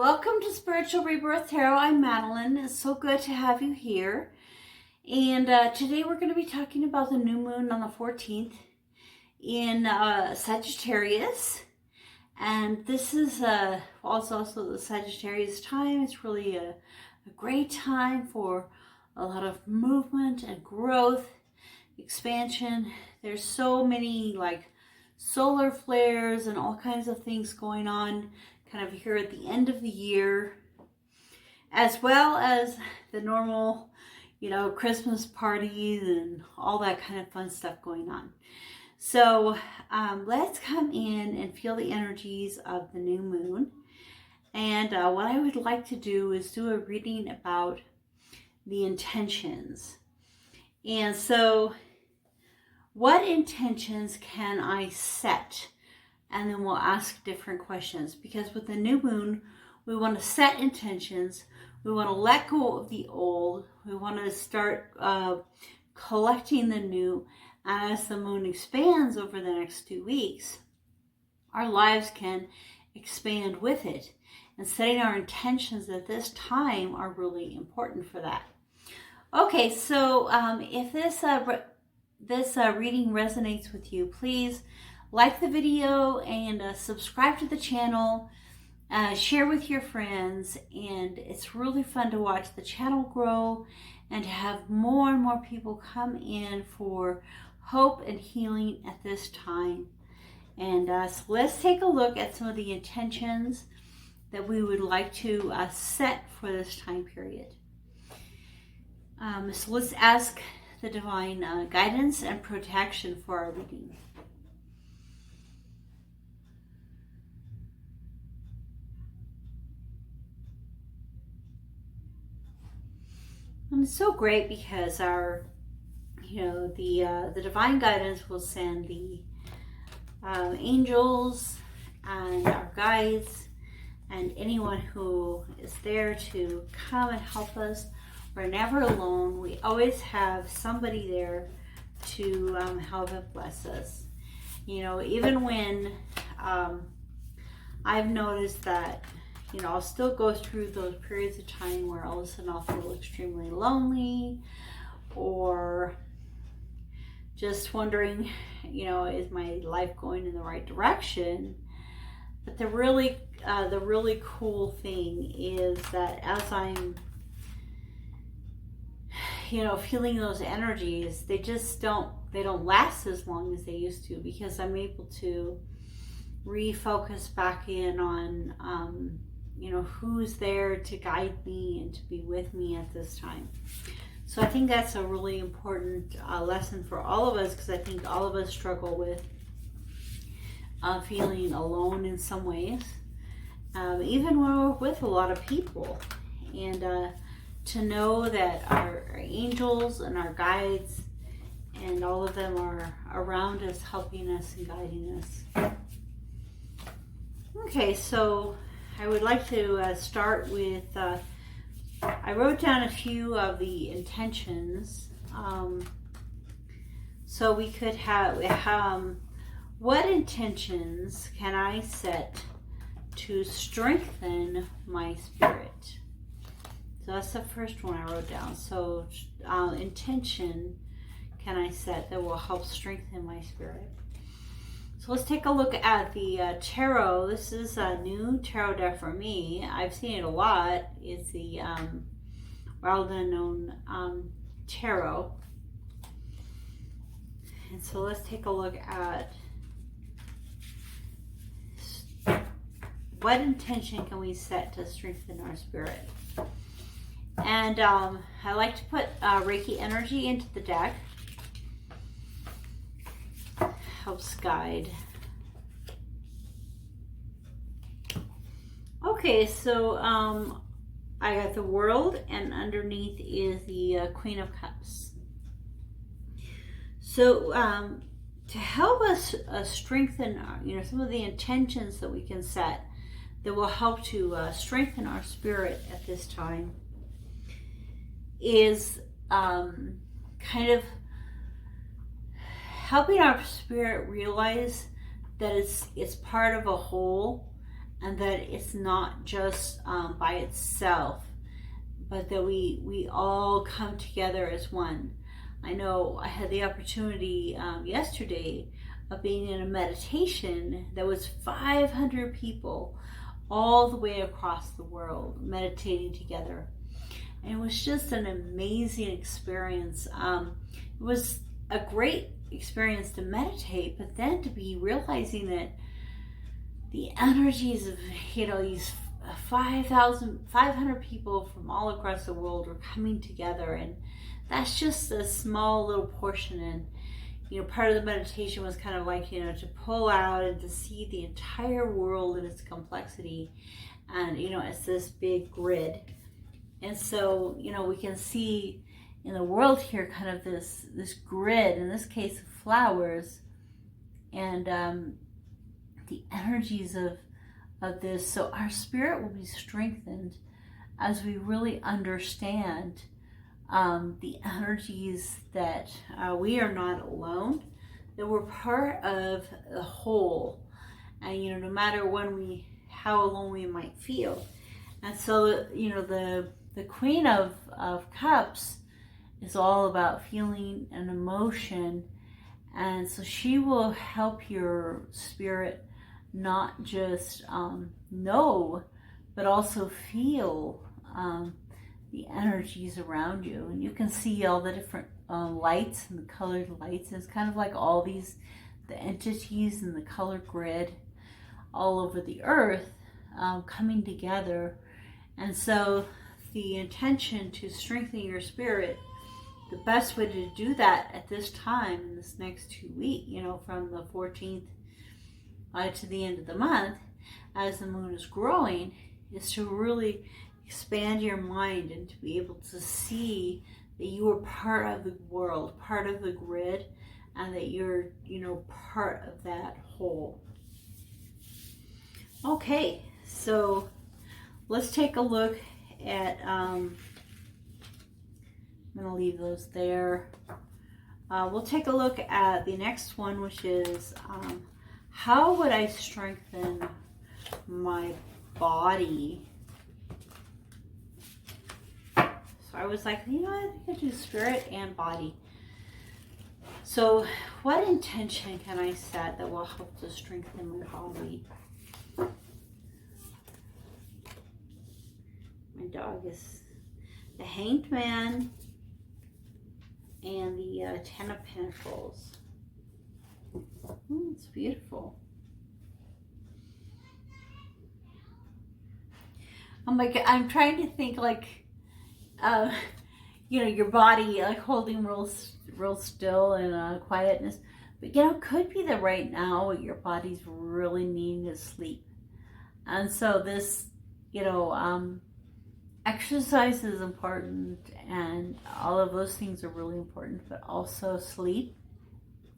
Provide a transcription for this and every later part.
Welcome to Spiritual Rebirth Tarot. I'm Madelyn. It's so good to have you here. And today we're going to be talking about the new moon on the 14th in Sagittarius. And this is also the Sagittarius time. It's really a great time for a lot of movement and growth, expansion. There's so many like solar flares and all kinds of things going on kind of here at the end of the year, as well as the normal, Christmas parties and all that kind of fun stuff going on. So let's come in and feel the energies of the new moon. And what I would like to do is do a reading about the intentions. And so what intentions can I set? And then we'll ask different questions, because with the new moon, we want to set intentions. We want to let go of the old. We want to start collecting the new. And as the moon expands over the next 2 weeks, our lives can expand with it. And setting our intentions at this time are really important for that. Okay, so if this reading resonates with you, please like the video and subscribe to the channel, share with your friends, and it's really fun to watch the channel grow and to have more and more people come in for hope and healing at this time. And so let's take a look at some of the intentions that we would like to set for this time period. So let's ask the divine guidance and protection for our reading. And it's so great because our, the divine guidance will send the angels and our guides and anyone who is there to come and help us. We're never alone. We always have somebody there to help and bless us. Even when I've noticed that I'll still go through those periods of time where all of a sudden I'll feel extremely lonely, or just wondering, is my life going in the right direction? But the really cool thing is that as I'm, feeling those energies, they don't last as long as they used to, because I'm able to refocus back in on, who's there to guide me and to be with me at this time. So I think that's a really important lesson for all of us, because I think all of us struggle with feeling alone in some ways, even when we're with a lot of people. And to know that our angels and our guides and all of them are around us, helping us and guiding us. Okay, so I would like to start with, I wrote down a few of the intentions. So we could have, what intentions can I set to strengthen my spirit? So that's the first one I wrote down. So intention can I set that will help strengthen my spirit? So let's take a look at the tarot. This is a new tarot deck for me. I've seen it a lot. It's the well-known tarot. And so let's take a look at what intention can we set to strengthen our spirit. And I like to put REIKI energy into the deck. Helps guide. Okay, so I got the World, and underneath is the Queen of Cups. So to help us strengthen, some of the intentions that we can set that will help to strengthen our spirit at this time is kind of helping our spirit realize that it's part of a whole, and that it's not just by itself, but that we all come together as one. I know I had the opportunity yesterday of being in a meditation that was 500 people all the way across the world meditating together. And it was just an amazing experience. It was a great experience to meditate, but then to be realizing that the energies of, these 500 people from all across the world were coming together, and that's just a small little portion. And part of the meditation was kind of like to pull out and to see the entire world in its complexity, and it's this big grid. And so we can see in the world here kind of this grid, in this case of flowers, and the energies of this. So our spirit will be strengthened as we really understand the energies that we are not alone, that we're part of the whole, and no matter how alone we might feel. And so the Queen of Cups is all about feeling and emotion, and so she will help your spirit not just know, but also feel the energies around you. And you can see all the different lights and the colored lights. It's kind of like all the entities in the color grid all over the earth coming together. And so the intention to strengthen your spirit, the best way to do that at this time, in this next 2 weeks, from the 14th to the end of the month, as the moon is growing, is to really expand your mind and to be able to see that you are part of the world, part of the grid, and that you're, part of that whole. Okay, so let's take a look at, I'm going to leave those there. We'll take a look at the next one, which is how would I strengthen my body? So I was like, I think I do spirit and body. So what intention can I set that will help to strengthen my body? My dog is the Hanged Man and the Ten of Pentacles. It's beautiful. I'm trying to think like, your body like holding real still and quietness. But it could be that right now your body's really needing to sleep. And so this, exercise is important, and all of those things are really important, but also sleep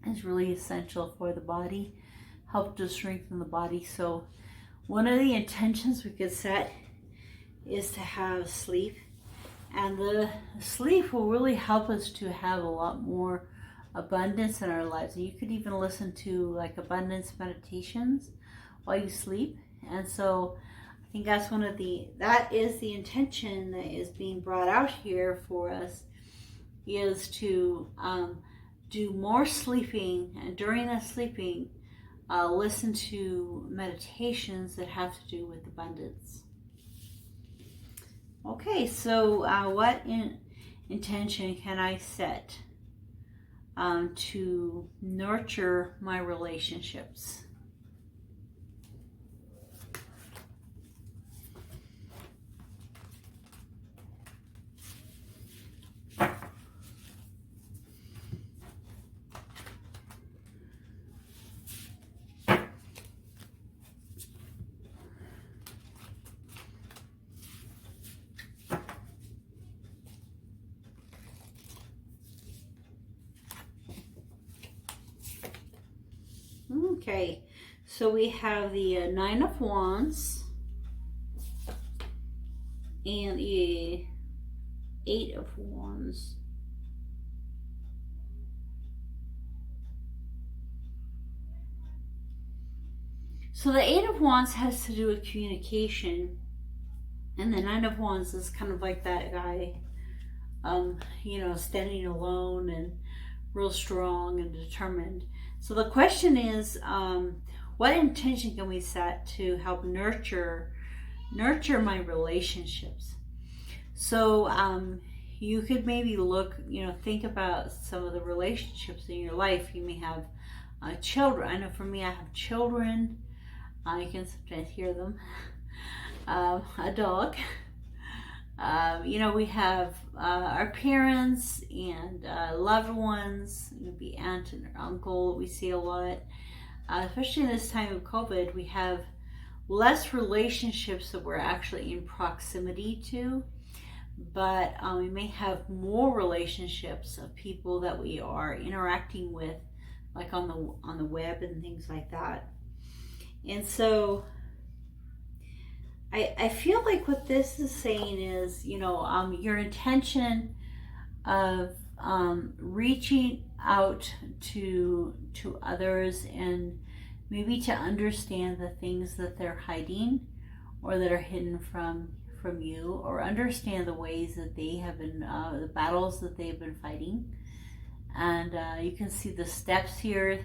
is really essential for the body, help to strengthen the body. So one of the intentions we could set is to have sleep, and the sleep will really help us to have a lot more abundance in our lives. And you could even listen to like abundance meditations while you sleep. And so I think that is the intention that is being brought out here for us, is to do more sleeping, and during that sleeping, listen to meditations that have to do with abundance. Okay, so what intention can I set to nurture my relationships? Okay, so we have the Nine of Wands and the Eight of Wands. So the Eight of Wands has to do with communication, and the Nine of Wands is kind of like that guy, you know, standing alone and real strong and determined. So the question is, what intention can we set to help nurture my relationships? So you could maybe look, you know, think about some of the relationships in your life. You may have children. I know for me, I have children. You can sometimes hear them. A dog. You know, we have our parents and loved ones, maybe aunt and uncle. We see a lot, especially in this time of COVID. We have less relationships that we're actually in proximity to, but we may have more relationships of people that we are interacting with, like on the web and things like that. And so I feel like what this is saying is, you know, your intention of reaching out to others and maybe to understand the things that they're hiding or that are hidden from you, or understand the ways that they have been, the battles that they've been fighting. And you can see the steps here,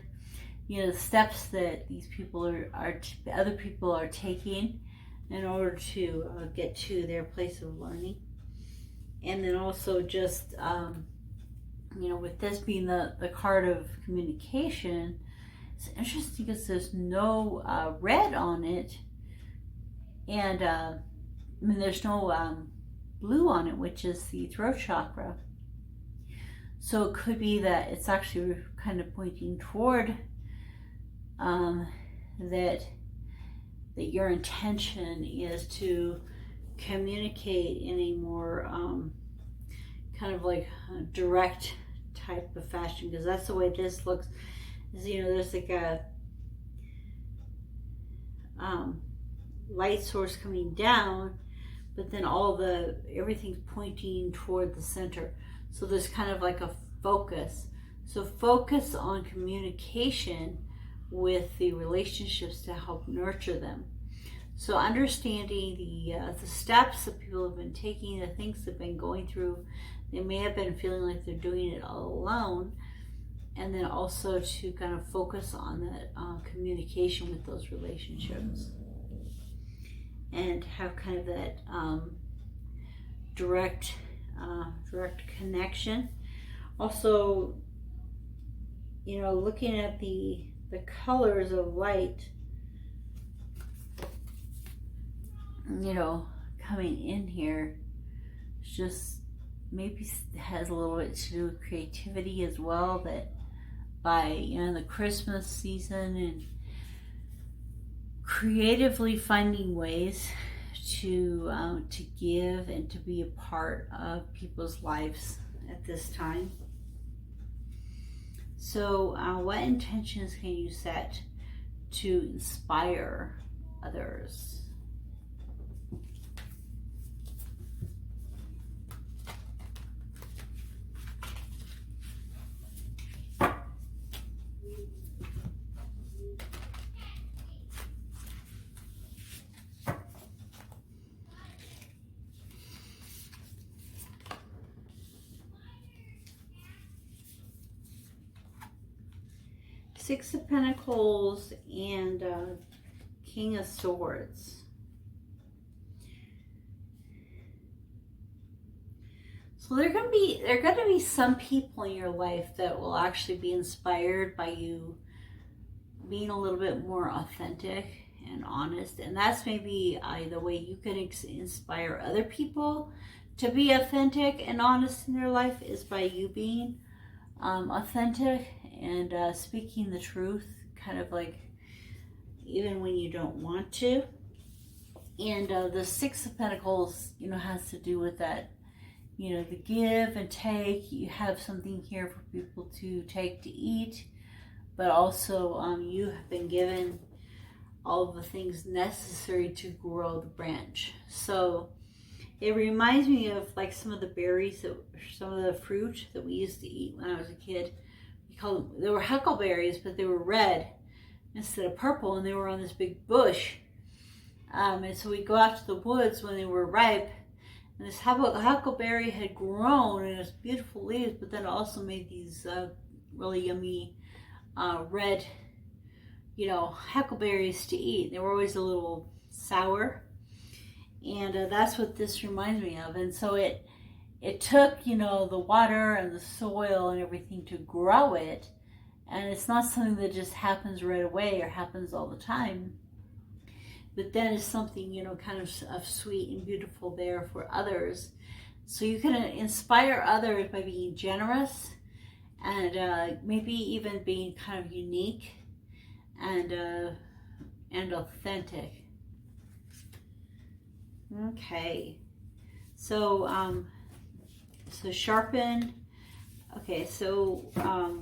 you know, the steps that these people other people are taking in order to get to their place of learning. And then also just, you know, with this being the card of communication, it's interesting because there's no red on it. And I mean, there's no blue on it, which is the throat chakra. So it could be that it's actually kind of pointing toward that your intention is to communicate in a more kind of like direct type of fashion, because that's the way this looks. Is, you know, there's like a light source coming down, but then everything's pointing toward the center. So there's kind of like a focus. So focus on communication with the relationships to help nurture them. So understanding the steps that people have been taking, the things they've been going through. They may have been feeling like they're doing it all alone, and then also to kind of focus on that communication with those relationships and have kind of that direct connection. Also, you know, looking at the colors of light, you know, coming in here, it's just maybe has a little bit to do with creativity as well, that by, you know, the Christmas season and creatively finding ways to give and to be a part of people's lives at this time. So what intentions can you set to inspire others? Six of Pentacles and King of Swords. So there are going to be some people in your life that will actually be inspired by you being a little bit more authentic and honest, and that's maybe the way you can inspire other people to be authentic and honest in their life, is by you being authentic and speaking the truth, kind of like even when you don't want to. And the Six of Pentacles, you know, has to do with that, you know, the give and take. You have something here for people to take to eat, but also you have been given all of the things necessary to grow the branch. So it reminds me of like some of the berries, some of the fruit that we used to eat when I was a kid. They were huckleberries, but they were red, instead of purple, and they were on this big bush. And so we'd go out to the woods when they were ripe, and this huckleberry had grown and it's beautiful leaves, but then it also made these really yummy red, huckleberries to eat. They were always a little sour, and that's what this reminds me of. And so it took, the water and the soil and everything to grow it, and it's not something that just happens right away or happens all the time. But then it's something, kind of sweet and beautiful there for others. So you can inspire others by being generous and maybe even being kind of unique and authentic. Okay, so sharpen. Okay, so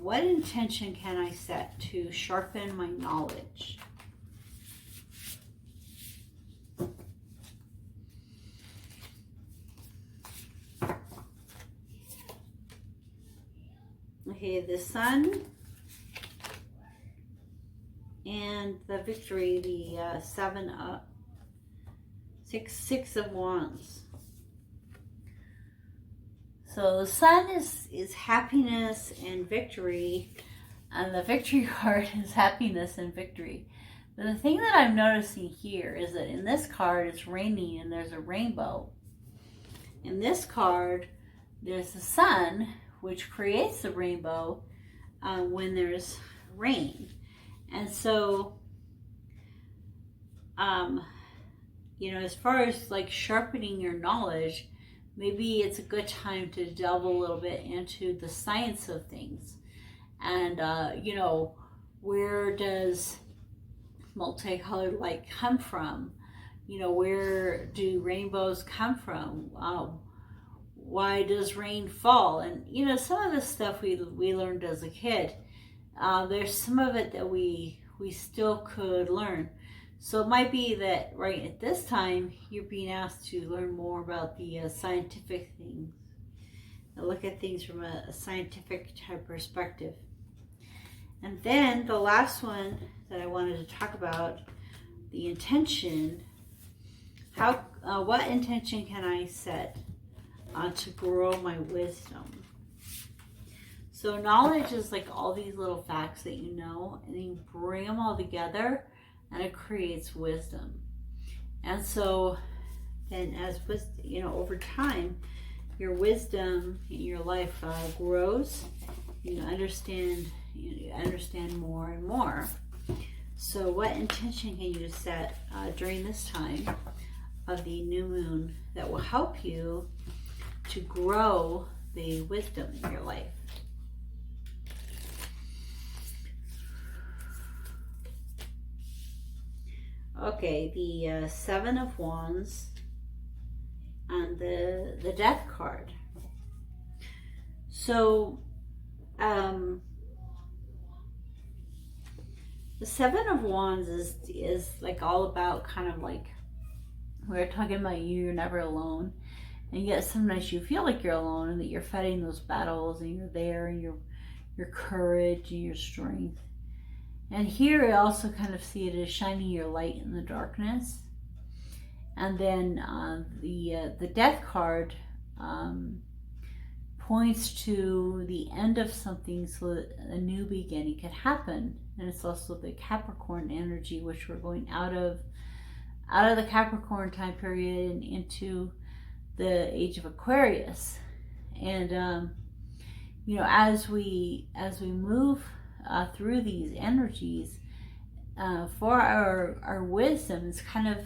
what intention can I set to sharpen my knowledge? Okay, the Sun and the Victory, the Six of Wands. So the Sun is happiness and victory, and the Victory card is happiness and victory. But the thing that I'm noticing here is that in this card it's raining and there's a rainbow. In this card there's the Sun, which creates the rainbow when there's rain. And so, as far as like sharpening your knowledge, maybe it's a good time to delve a little bit into the science of things. And, where does multicolored light come from? Where do rainbows come from? Why does rain fall? And some of the stuff we learned as a kid, there's some of it that we still could learn. So it might be that right at this time you're being asked to learn more about the scientific things, and look at things from a scientific type perspective. And then the last one that I wanted to talk about, the intention. What intention can I set to grow my wisdom? So knowledge is like all these little facts that you know, and you bring them all together and it creates wisdom. And so then as over time, your wisdom in your life grows. You understand more and more. So what intention can you set during this time of the new moon that will help you to grow the wisdom in your life? Okay, the Seven of Wands and the Death card. So the Seven of Wands is like all about kind of like, we're talking about you're never alone. And yet sometimes you feel like you're alone and that you're fighting those battles and you're there and your courage and your strength. And here I also kind of see it as shining your light in the darkness. And then the Death card points to the end of something so that a new beginning can happen. And it's also the Capricorn energy, which we're going out of the Capricorn time period and into the age of Aquarius. And as we move through these energies, for our wisdom, it's kind of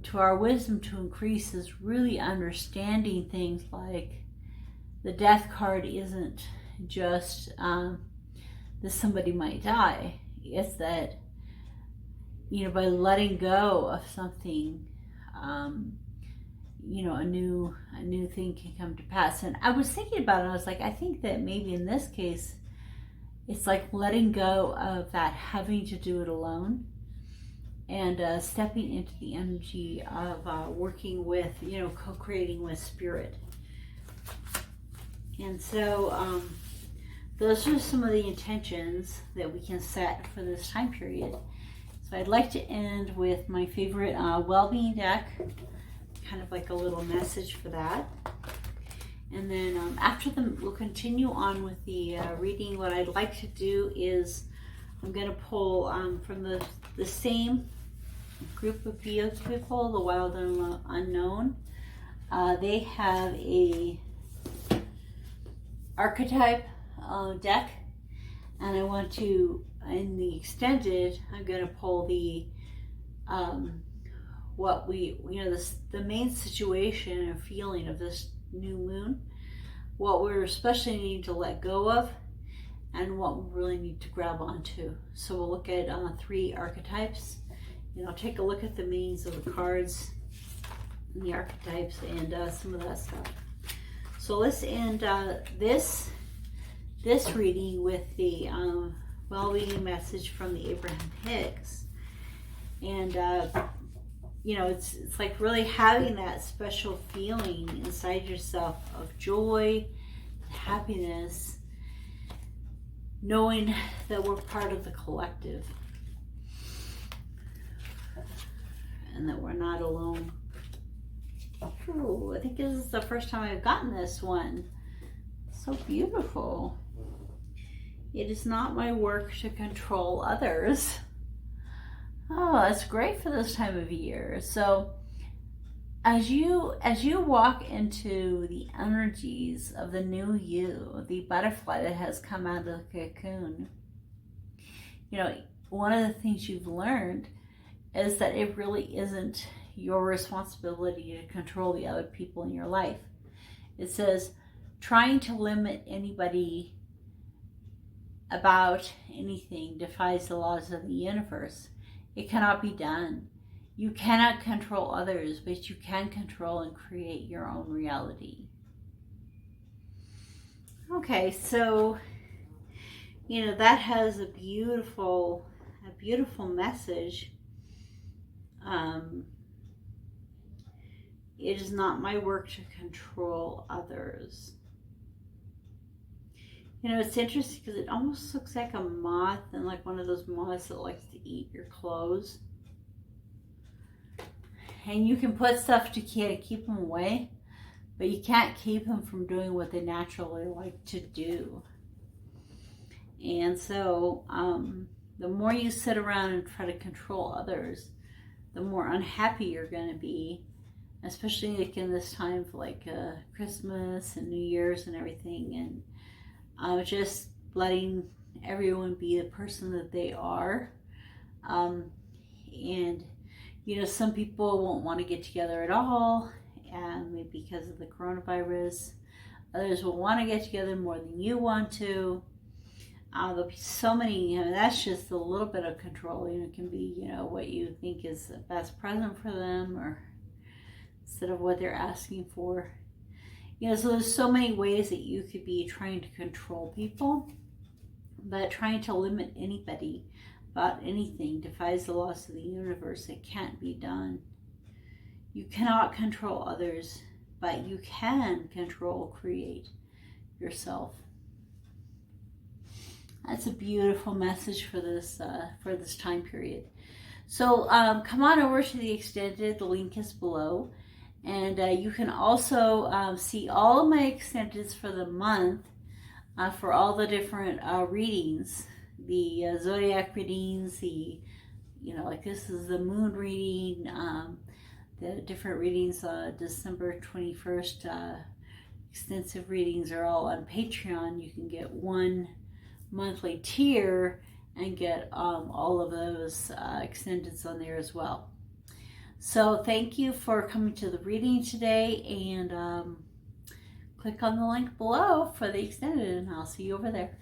to our wisdom to increase is really understanding things like the Death card isn't just that somebody might die. It's that by letting go of something, a new thing can come to pass. And I was thinking about it, I was like, I think that maybe in this case it's like letting go of that having to do it alone and stepping into the energy of working with, co-creating with spirit. And so those are some of the intentions that we can set for this time period. So I'd like to end with my favorite well-being deck, kind of like a little message for that. And then after we'll continue on with the reading. What I'd like to do is I'm going to pull from the same group of people, the Wild and Unknown. They have a archetype deck, and I want to, in the extended, I'm going to pull the the main situation or feeling of this new moon, what we're especially needing to let go of, and what we really need to grab onto. So we'll look at 3 archetypes. Take a look at the meanings of the cards and the archetypes and some of that stuff. So let's end this reading with the well-being message from the Abraham Hicks. And it's like really having that special feeling inside yourself of joy, happiness, knowing that we're part of the collective and that we're not alone. Ooh, I think this is the first time I've gotten this one. So beautiful. It is not my work to control others. Oh, that's great for this time of year. So as you walk into the energies of the new you, the butterfly that has come out of the cocoon, one of the things you've learned is that it really isn't your responsibility to control the other people in your life. It says trying to limit anybody about anything defies the laws of the universe. It cannot be done. You cannot control others, but you can control and create your own reality. Okay, so that has a beautiful message. It is not my work to control others. It's interesting because it almost looks like a moth, and like one of those moths that likes to eat your clothes. And you can put stuff to keep them away, but you can't keep them from doing what they naturally like to do. And so the more you sit around and try to control others, the more unhappy you're going to be, especially like in this time for like Christmas and New Year's and everything, and just letting everyone be the person that they are. And some people won't want to get together at all, and maybe because of the coronavirus. Others will want to get together more than you want to. There'll be so many, that's just a little bit of control. It can be, what you think is the best present for them, or instead of what they're asking for. So there's so many ways that you could be trying to control people, but trying to limit anybody about anything defies the laws of the universe. It can't be done. You cannot control others, but you can create yourself. That's a beautiful message for this time period. So come on over to the extended. The link is below. And you can also see all of my extendeds for the month for all the different readings. The zodiac readings, like this is the moon reading, the different readings, December 21st extensive readings are all on Patreon. You can get one monthly tier and get all of those extendeds on there as well. So thank you for coming to the reading today, and click on the link below for the extended, and I'll see you over there.